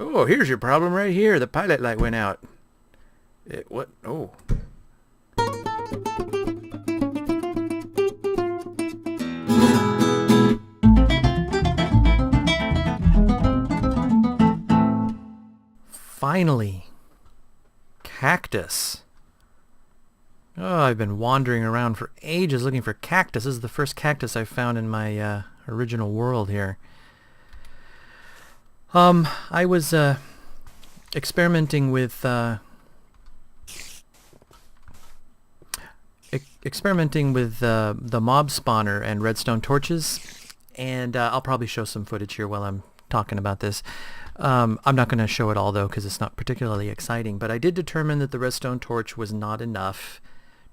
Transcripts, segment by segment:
Oh, here's your problem right here. The pilot light went out. What? Oh. Finally. Cactus. Oh, I've been wandering around for ages looking for cactus. This is the first cactus I found in my original world here. I was experimenting with the mob spawner and redstone torches, and I'll probably show some footage here while I'm talking about this. I'm not going to show it all though because it's not particularly exciting, but I did determine that the redstone torch was not enough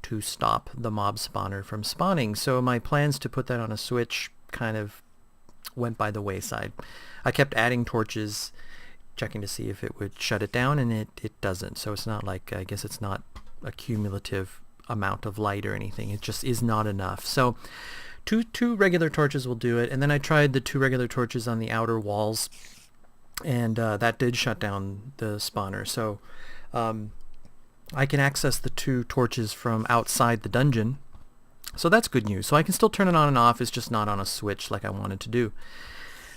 to stop the mob spawner from spawning, so my plans to put that on a switch kind of went by the wayside. I kept adding torches, checking to see if it would shut it down, and it doesn't. So it's not like, I guess it's not a cumulative amount of light or anything. It just is not enough. So two regular torches will do it, and then I tried the 2 regular torches on the outer walls, and that did shut down the spawner. So I can access the 2 torches from outside the dungeon. So that's good news. So I can still turn it on and off. It's just not on a switch like I wanted to do.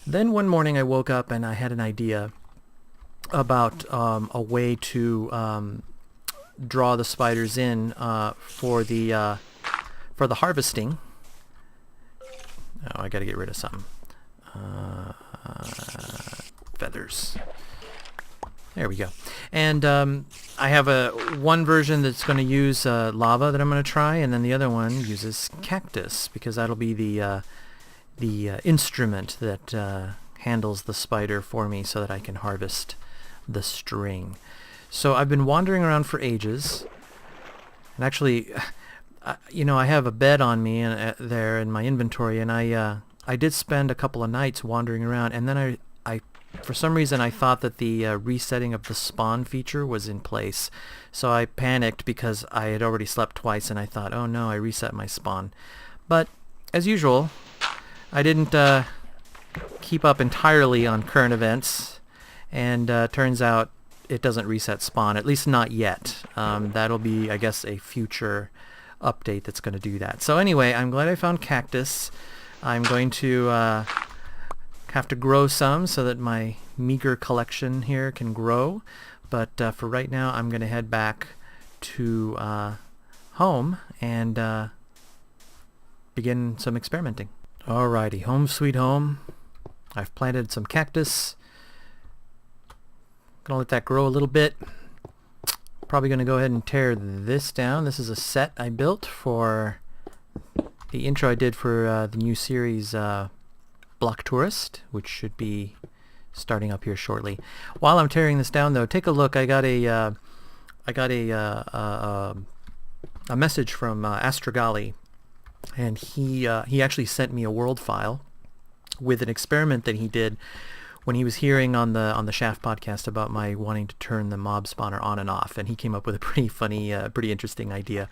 Then one morning I woke up and I had an idea about a way to draw the spiders in for the harvesting. Oh, I got to get rid of something. Feathers. There we go. And I have one version that's going to use lava that I'm going to try, and then the other one uses cactus, because that'll be the instrument that handles the spider for me so that I can harvest the string. So I've been wandering around for ages, and actually, I have a bed on me there in my inventory, and I did spend a couple of nights wandering around, and then I for some reason I thought that the resetting of the spawn feature was in place. So I panicked because I had already slept twice, and I thought, oh no, I reset my spawn. But as usual, I didn't keep up entirely on current events, and turns out it doesn't reset spawn, at least not yet. That'll be, I guess, a future update that's going to do that. So anyway, I'm glad I found cactus. I'm going to have to grow some so that my meager collection here can grow, but for right now I'm going to head back to home and begin some experimenting. Alrighty, home sweet home. I've planted some cactus. Gonna let that grow a little bit. Probably gonna go ahead and tear this down. This is a set I built for the intro I did for the new series Block Tourist, which should be starting up here shortly. While I'm tearing this down though, take a look. I got a message from Astragali, and he actually sent me a world file with an experiment that he did when he was hearing on the Shaft podcast about my wanting to turn the mob spawner on and off, and he came up with a pretty funny, pretty interesting idea.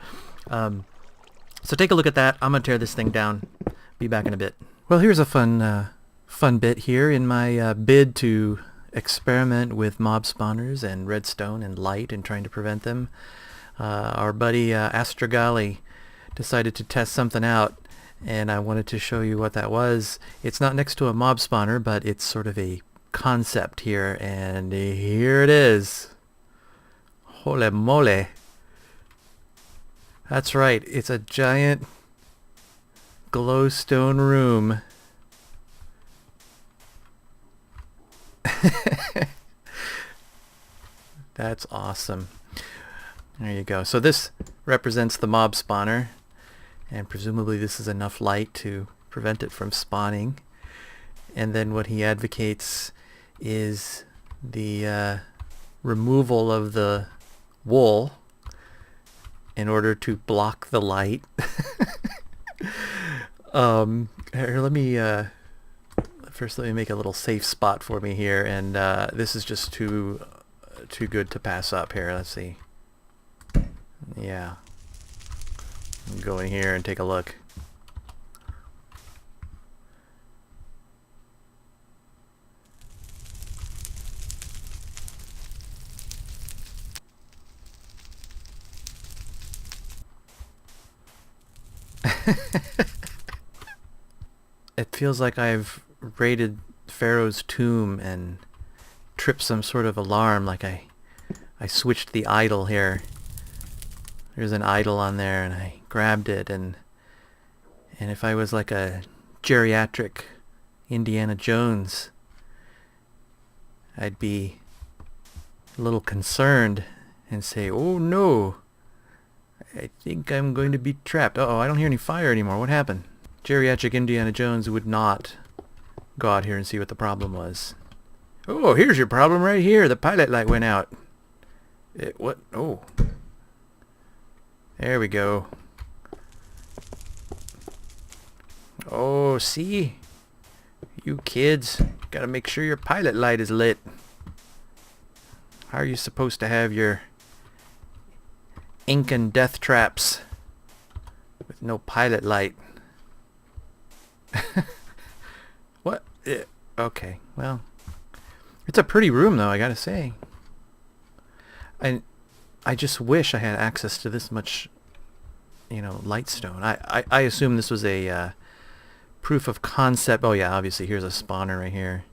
So take a look at that. I'm gonna tear this thing down. Be back in a bit. Well, here's a fun bit here in my bid to experiment with mob spawners and redstone and light and trying to prevent them. Our buddy Astragali decided to test something out, and I wanted to show you what that was. It's not next to a mob spawner, but it's sort of a concept here, and here it is. Holy moly. That's right, it's a giant glowstone room. That's awesome. There you go. So this represents the mob spawner, and presumably this is enough light to prevent it from spawning. And then what he advocates is the removal of the wool in order to block the light. Here, let me make a little safe spot for me here, and this is just too good to pass up here. Let's see. Yeah. Go in here and take a look. It feels like I've raided Pharaoh's tomb and tripped some sort of alarm, like I switched the idol here. There's an idol on there and I grabbed it, and if I was like a geriatric Indiana Jones, I'd be a little concerned and say, oh no, I think I'm going to be trapped. Uh-oh, I don't hear any fire anymore. What happened? Geriatric Indiana Jones would not go out here and see what the problem was. Oh, here's your problem right here. The pilot light went out. What? Oh. There we go. Oh, see? You kids, gotta make sure your pilot light is lit. How are you supposed to have your Incan death traps with no pilot light? What? Okay, well, it's a pretty room though, I gotta say. I just wish I had access to this much, you know, lightstone. I assume this was a proof of concept. Oh yeah, obviously here's a spawner right here.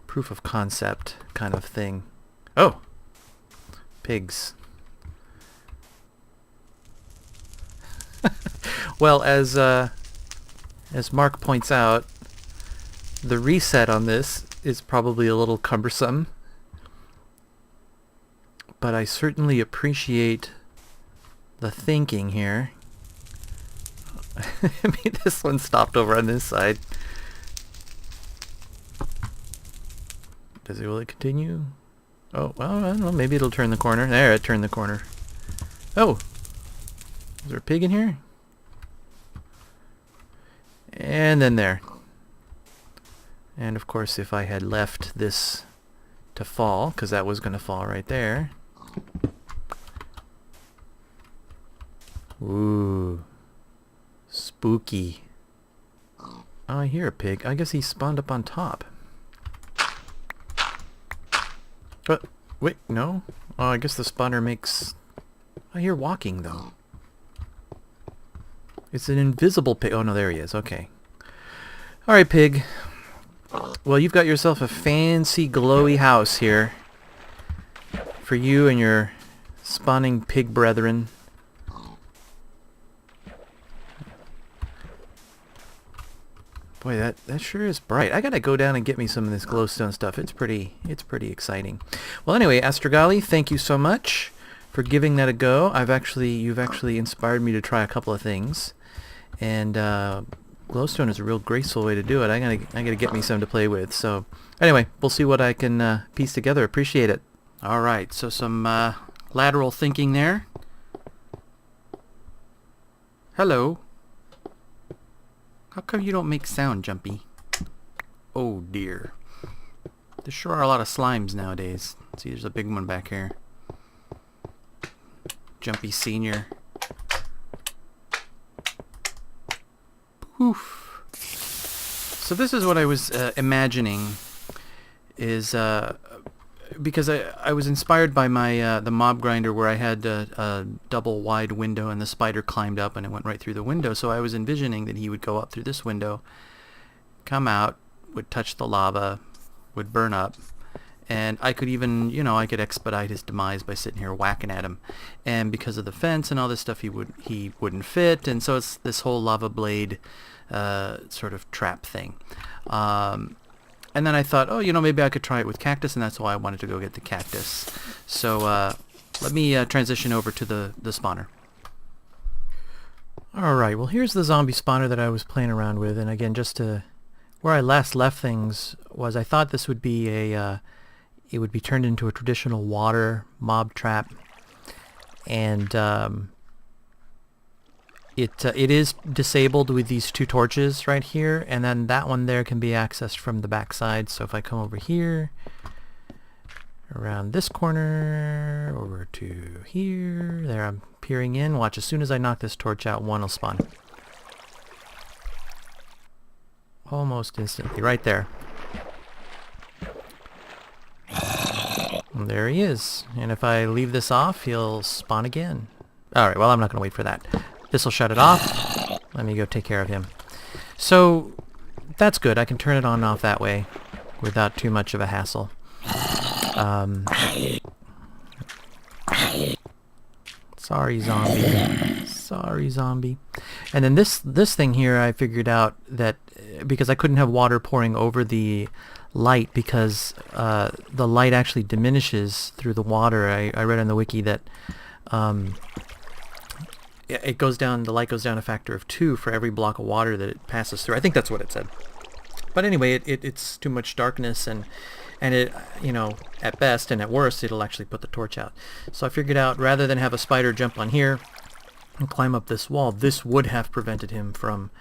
Proof of concept kind of thing. Oh, pigs. Well, as Mark points out, the reset on this is probably a little cumbersome, but I certainly appreciate the thinking here. I mean, this one stopped over on this side. Will it continue? Oh, well, I don't know. Maybe it'll turn the corner. There, it turned the corner. Oh! Is there a pig in here? And then there. And of course, if I had left this to fall, because that was going to fall right there. Ooh. Spooky. Oh, I hear a pig. I guess he spawned up on top. But, wait, no? Oh, I guess the spawner makes... I hear walking, though. It's an invisible pig. Oh, no, there he is. Okay. Alright, pig. Well, you've got yourself a fancy, glowy house here. For you and your spawning pig brethren. Boy, that sure is bright. I gotta go down and get me some of this glowstone stuff. It's pretty exciting. Well, anyway, Astragali, thank you so much for giving that a go. You've actually inspired me to try a couple of things, and glowstone is a real graceful way to do it. I gotta get me some to play with. So, anyway, we'll see what I can piece together. Appreciate it. All right, so some lateral thinking there. Hello. How come you don't make sound, Jumpy? Oh dear. There sure are a lot of slimes nowadays. See, there's a big one back here. Jumpy Senior. Poof. So this is what I was imagining is... because I was inspired by my the mob grinder where I had a double wide window and the spider climbed up and it went right through the window. So I was envisioning that he would go up through this window, come out, would touch the lava, would burn up, and I could even, you know, I could expedite his demise by sitting here whacking at him. And because of the fence and all this stuff, he wouldn't fit, and so it's this whole lava blade sort of trap thing. And then I thought, oh, you know, maybe I could try it with cactus, and that's why I wanted to go get the cactus. So let me transition over to the spawner. Alright, well here's the zombie spawner that I was playing around with, and again, just to... Where I last left things was I thought this would be it would be turned into a traditional water mob trap, and it is disabled with these two torches right here, and then that one there can be accessed from the backside. So if I come over here, around this corner, over to here, there I'm peering in. Watch, as soon as I knock this torch out, one will spawn. Almost instantly, right there. And there he is. And if I leave this off, he'll spawn again. Alright, well I'm not going to wait for that. This will shut it off. Let me go take care of him. So that's good. I can turn it on and off that way without too much of a hassle. Sorry, zombie. Sorry, zombie. And then this thing here, I figured out that because I couldn't have water pouring over the light because the light actually diminishes through the water. I read on the wiki that it goes down. The light goes down a factor of 2 for every block of water that it passes through. I think that's what it said. But anyway, it's too much darkness, and it, you know, at best and at worst, it'll actually put the torch out. So I figured out rather than have a spider jump on here and climb up this wall, this would have prevented him from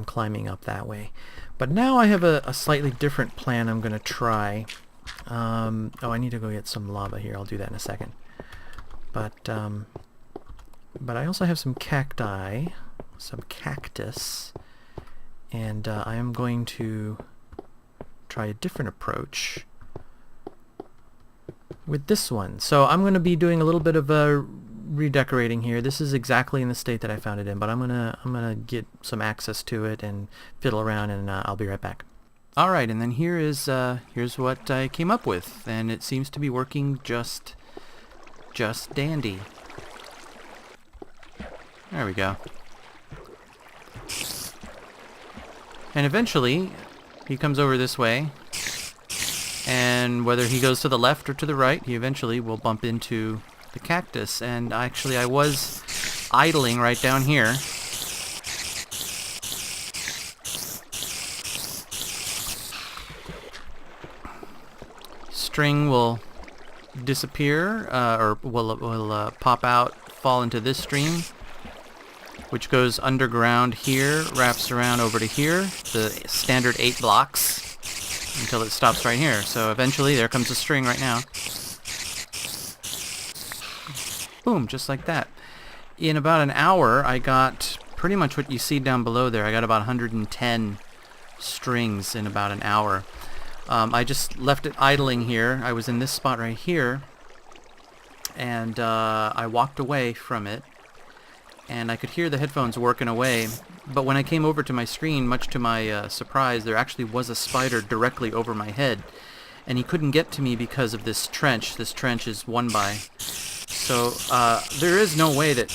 climbing up that way. But now I have a slightly different plan I'm going to try. Oh, I need to go get some lava here. I'll do that in a second. But I also have some cacti, some cactus, and I am going to try a different approach with this one. So I'm going to be doing a little bit of redecorating here. This is exactly in the state that I found it in, but I'm gonna get some access to it and fiddle around, and I'll be right back. All right, and then here's what I came up with, and it seems to be working just dandy. There we go. And eventually he comes over this way, and whether he goes to the left or to the right, he eventually will bump into the cactus. And actually I was idling right down here. String will disappear, or will pop out, fall into this stream, which goes underground here, wraps around over to here, the standard 8 blocks, until it stops right here. So eventually there comes a string right now. Boom, just like that. In about an hour, I got pretty much what you see down below there. I got about 110 strings in about an hour. I just left it idling here. I was in this spot right here, and I walked away from it, and I could hear the headphones working away. But when I came over to my screen, much to my surprise, there actually was a spider directly over my head, and he couldn't get to me because of this trench. This trench is 1 by. So there is no way that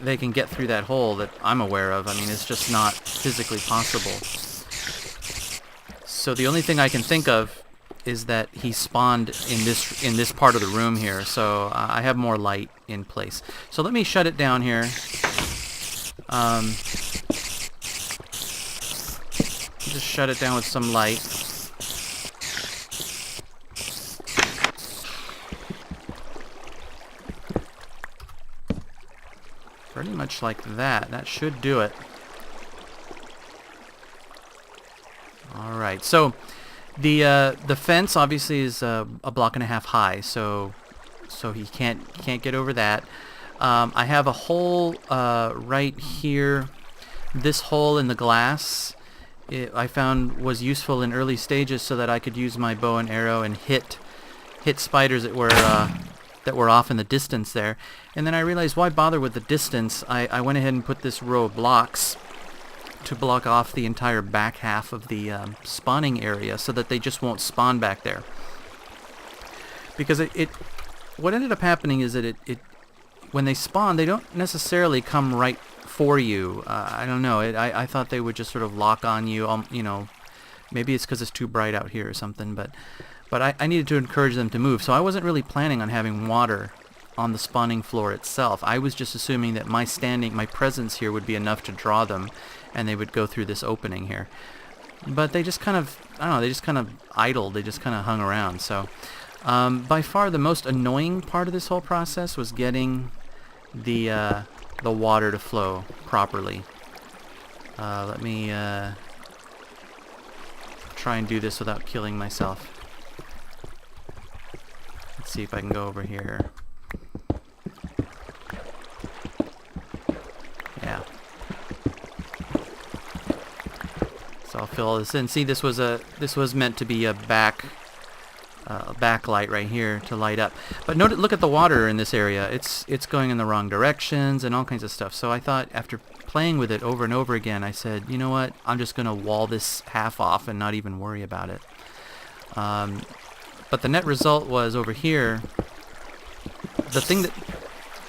they can get through that hole that I'm aware of. I mean, it's just not physically possible. So the only thing I can think of is that he spawned in this part of the room here. So I have more light in place. So let me shut it down here. Just shut it down with some light. Pretty much like that. That should do it. All right. So the fence obviously is a block and a half high, so he can't get over that. I have a hole right here. This hole in the glass I found was useful in early stages so that I could use my bow and arrow and hit spiders that were off in the distance there. And then I realized, why bother with the distance? I went ahead and put this row of blocks to block off the entire back half of the spawning area so that they just won't spawn back there. Because what ended up happening is that when they spawn, they don't necessarily come right for you. I don't know. I thought they would just sort of lock on you. You know, maybe it's because it's too bright out here or something. But I needed to encourage them to move. So I wasn't really planning on having water on the spawning floor itself. I was just assuming that my presence here would be enough to draw them, and they would go through this opening here. But they just kind of, I don't know, they just kind of idled. They just kind of hung around. So by far the most annoying part of this whole process was getting the water to flow properly. Let me try and do this without killing myself. Let's see if I can go over here. Yeah. So I'll fill all this in. See, this was meant to be a back backlight right here to light up. But look at the water in this area. It's going in the wrong directions and all kinds of stuff. So I thought, after playing with it over and over again, I said, you know what? I'm just going to wall this half off and not even worry about it. But the net result was over here, the thing that...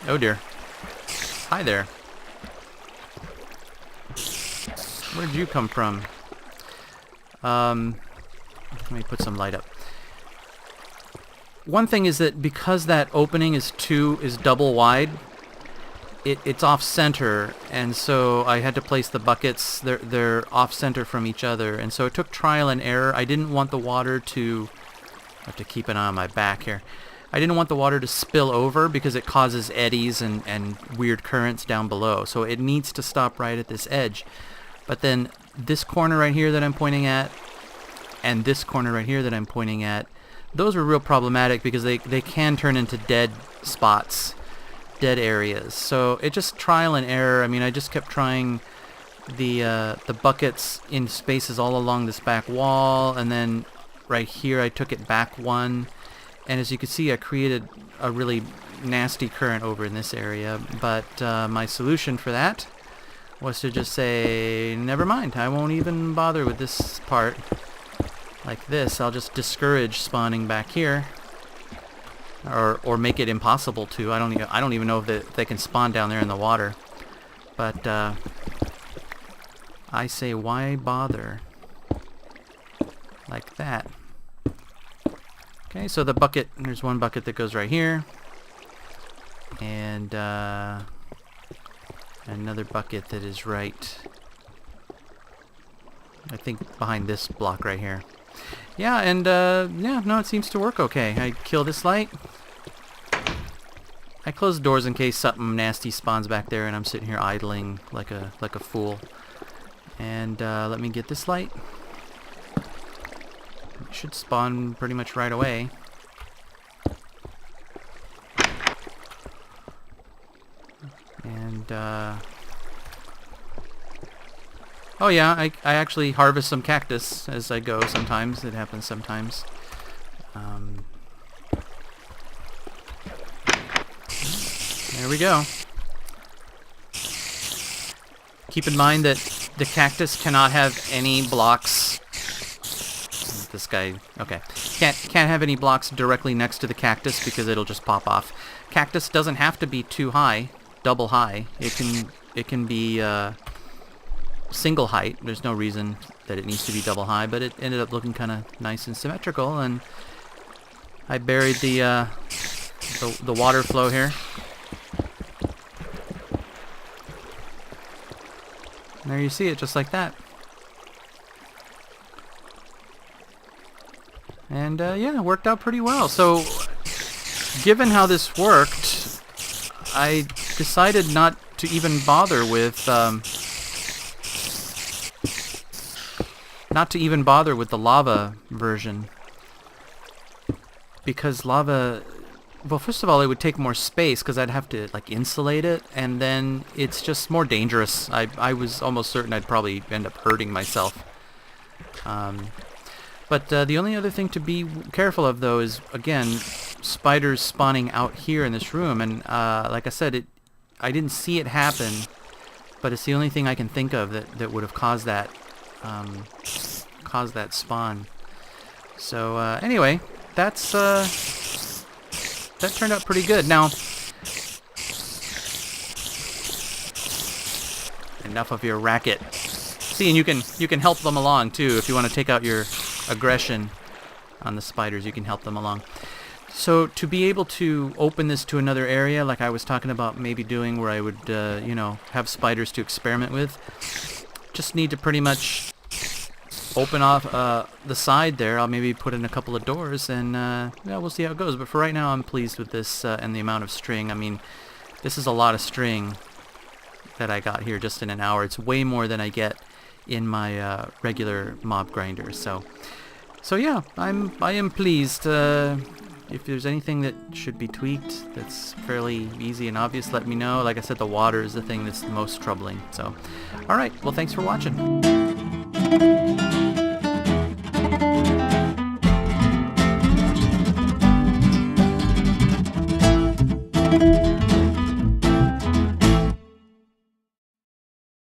Oh dear. Hi there. Where did you come from? Let me put some light up. One thing is that because that opening is double wide, it's off center, and so I had to place the buckets. They're off center from each other, and so it took trial and error. I didn't want the water to... I have to keep an eye on my back here. I didn't want the water to spill over because it causes eddies and weird currents down below. So it needs to stop right at this edge. But then this corner right here that I'm pointing at, and this corner right here that I'm pointing at, those are real problematic because they can turn into dead spots, dead areas. So it just trial and error. I mean, I just kept trying the buckets in spaces all along this back wall, and then right here I took it back one, and as you can see, I created a really nasty current over in this area. But my solution for that was to just say, never mind, I won't even bother with this part. Like this, I'll just discourage spawning back here, or make it impossible to. I don't even know if they can spawn down there in the water. But I say, why bother? Like that. Okay, so the bucket, there's one bucket that goes right here, and another bucket that is right, I think, behind this block right here. Yeah, and yeah, no, it seems to work okay. I kill this light. I close the doors in case something nasty spawns back there and I'm sitting here idling like a fool. And let me get this light. It should spawn pretty much right away. And oh yeah, I actually harvest some cactus as I go sometimes. It happens sometimes. There we go. Keep in mind that the cactus cannot have any blocks. This guy, okay. Can't have any blocks directly next to the cactus because it'll just pop off. Cactus doesn't have to be too high, double high. It can be single height. There's no reason that it needs to be double high, but it ended up looking kind of nice and symmetrical, and I buried the water flow here. And there you see it, just like that. And yeah, it worked out pretty well. So given how this worked, I decided not to even bother with the lava version, because lava, well, first of all, it would take more space because I'd have to like insulate it, and then it's just more dangerous. I was almost certain I'd probably end up hurting myself. But the only other thing to be careful of, though, is, again, spiders spawning out here in this room. And like I said, I didn't see it happen, but it's the only thing I can think of that would have caused that spawn. So anyway, that turned out pretty good. Now, enough of your racket. See, and you can help them along too if you want to take out your aggression on the spiders. You can help them along. So to be able to open this to another area, like I was talking about maybe doing, where I would you know, have spiders to experiment with, just need to pretty much open off the side there. I'll maybe put in a couple of doors, and yeah, we'll see how it goes. But for right now, I'm pleased with this and the amount of string. I mean, this is a lot of string that I got here just in an hour. It's way more than I get in my regular mob grinder. So yeah, I am pleased. If there's anything that should be tweaked that's fairly easy and obvious, let me know. Like I said, the water is the thing that's the most troubling. So, alright, well, thanks for watching.